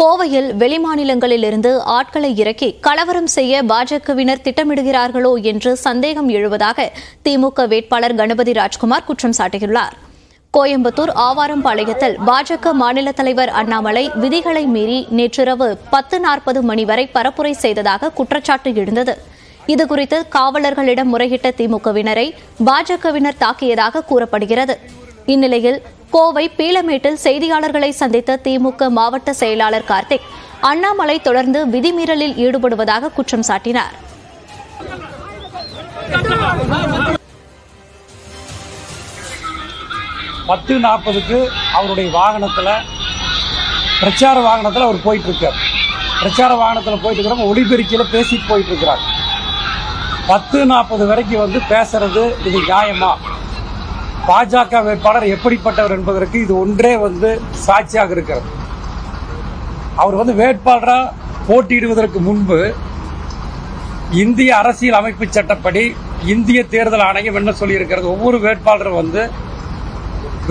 கோவையில் வெளிமாநிலங்களிலிருந்து ஆட்களை இறக்கி கலவரம் செய்ய பாஜகவினர் திட்டமிடுகிறார்களோ என்று சந்தேகம் எழுவதாக திமுக வேட்பாளர் கணபதி ராஜ்குமார் குற்றம் சாட்டியுள்ளார். கோயம்புத்தூர் ஆவாரம்பாளையத்தில் பாஜக மாநில தலைவர் அண்ணாமலை விதிகளை மீறி நேற்றிரவு 10:40 மணி வரை பரப்புரை செய்ததாக குற்றச்சாட்டு எழுந்தது. இதுகுறித்து காவலர்களிடம் முறையிட்ட திமுகவினரை பாஜகவினர் தாக்கியதாக கூறப்படுகிறது. இந்நிலையில் கோவை பீளமேட்டில் செய்தியாளர்களை சந்தித்த திமுக மாவட்ட செயலாளர் கார்த்திக், அண்ணாமலை தொடர்ந்து விதிமீறலில் ஈடுபடுவதாக குற்றம் சாட்டினார். அவருடைய வாகனத்தில் பிரச்சார வாகனத்தில் அவர் போயிட்டு இருக்கார். பிரச்சார வாகனத்தில் போயிட்டு இருக்கிற ஒளிபெருக்கியில் பேசிட்டு போயிட்டு இருக்கிறார். 10:40 வரைக்கும் பேசுறது இது நியாயமா? பாஜக வேட்பாளர் எப்படிப்பட்டவர் என்பதற்கு இது ஒன்றே சாட்சியாக இருக்கிறது. அவர் வேட்பாளராக போட்டியிடுவதற்கு முன்பு இந்திய அரசியல் அமைப்பு சட்டப்படி இந்திய தேர்தல் ஆணையம் என்ன சொல்லியிருக்கிறது, ஒவ்வொரு வேட்பாளரும்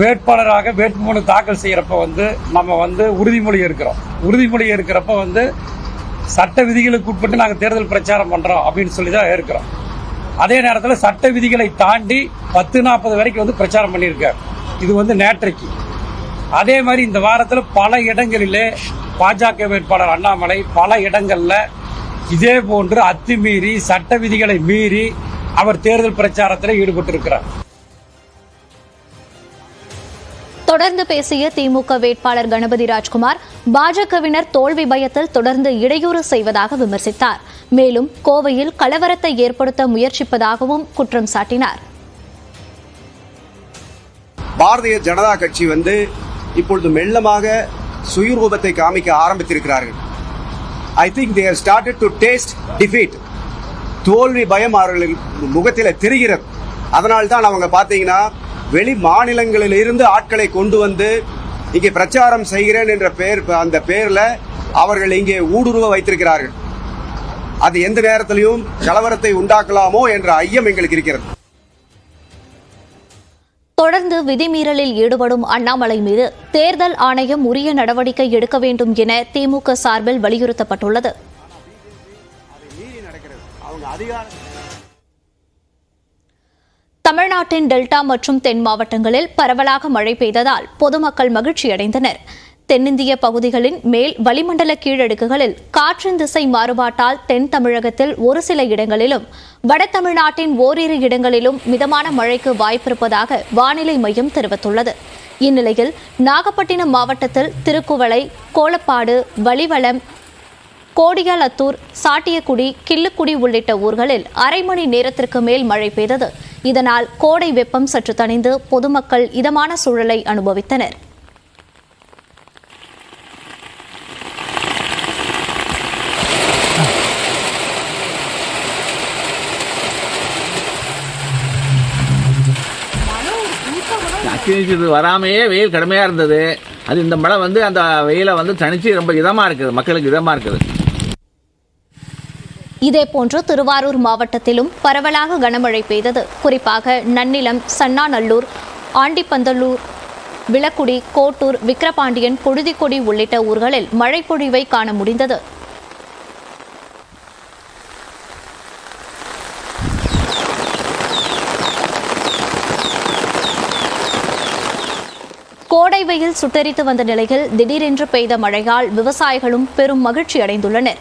வேட்பாளராக வேட்புமனு தாக்கல் செய்யறப்ப நம்ம உறுதிமொழி இருக்கிறோம். உறுதிமொழி இருக்கிறப்ப சட்ட விதிகளுக்கு உட்பட்டு நாங்கள் தேர்தல் பிரச்சாரம் பண்றோம் அப்படின்னு சொல்லி தான் இருக்கிறோம். அதே நேரத்தில் சட்ட விதிகளை தாண்டி 10:40 வரைக்கும் பிரச்சாரம் பண்ணியிருக்கார். இது நேற்றைக்கு. அதே மாதிரி இந்த வாரத்தில் பல இடங்களிலே பாஜக வேட்பாளர் அண்ணாமலை பல இடங்கள்ல இதே போன்று அத்துமீறி சட்ட விதிகளை மீறி அவர் தேர்தல் பிரச்சாரத்தில் ஈடுபட்டிருக்கிறார். தொடர்ந்து பேசிய திமுக வேட்பாளர் கணபதி ராஜ்குமார், பாஜகவினர் தோல்வி பயத்தில் தொடர்ந்து இடையூறு செய்வதாக விமர்சித்தார். மேலும் கோவையில் கலவரத்தை ஏற்படுத்த முயற்சிப்பதாகவும் குற்றம் சாட்டினார். பாரதிய ஜனதா கட்சி இப்பொழுது மெல்லமாக சுயரூபத்தை காமிக்க ஆரம்பித்திருக்கிறார்கள். I think they have started to taste defeat. தோல்வி பயம் அவர்கள் முகத்தில் தெரிகிறது. அதனால்தான் அவங்க பாத்தீங்கன்னா வெளி மாநிலங்களில் இருந்து ஆட்களை கொண்டு இங்கே பிரச்சாரம் செய்கிறேன் என்ற அந்த பேர்ல அவர்கள் இங்கே ஊடுருவ வைத்திருக்கிறார்கள். அது எந்த நேரத்திலும் கலவரத்தை உண்டாக்கலாமோ என்ற ஐயம் எங்களுக்கு இருக்கிறது. தொடர்ந்து விதிமீறலில் ஈடுபடும் அண்ணாமலை மீது தேர்தல் ஆணையம் உரிய நடவடிக்கை எடுக்க வேண்டும் என திமுக சார்பில் வலியுறுத்தப்பட்டுள்ளது. தமிழ்நாட்டின் டெல்டா மற்றும் தென் மாவட்டங்களில் பரவலாக மழை பெய்ததால் பொதுமக்கள் மகிழ்ச்சியடைந்தனர். தென்னிந்திய பகுதிகளின் மேல் வளிமண்டல கீழடுக்குகளில் காற்றின் திசை மாறுபாட்டால் தென் தமிழகத்தில் ஒரு சில இடங்களிலும் வட தமிழ்நாட்டின் ஓரிரு இடங்களிலும் மிதமான மழைக்கு வாய்ப்பிருப்பதாக வானிலை மையம் தெரிவித்துள்ளது. இந்நிலையில் நாகப்பட்டினம் மாவட்டத்தில் திருக்குவளை, கோலப்பாடு, வலிவலம், கோடியாலத்தூர், சாட்டியக்குடி, கிள்ளுக்குடி உள்ளிட்ட ஊர்களில் அரை மணி நேரத்திற்கு மேல் மழை பெய்தது. இதனால் கோடை வெப்பம் சற்று தணிந்து பொதுமக்கள் இதமான சூழலை அனுபவித்தனர். வராமையே வெயில் கடுமையா இருந்தது. அது இந்த மழை அந்த வெயிலை தனிச்சு ரொம்ப இதமா இருக்குது, மக்களுக்கு இதமா இருக்குது. இதேபோன்று திருவாரூர் மாவட்டத்திலும் பரவலாக கனமழை பெய்தது. குறிப்பாக நன்னிலம், சன்னாநல்லூர், ஆண்டிப்பந்தலூர், விளக்குடி, கோட்டூர், விக்கிரபாண்டியன், பொழுதிக்கொடி உள்ளிட்ட ஊர்களில் மழை பொழிவை காண முடிந்தது. கோடை வெயில் சுட்டெரித்து வந்த நிலையில் திடீரென்று பெய்த மழையால் விவசாயிகளும் பெரும் மகிழ்ச்சி அடைந்துள்ளனர்.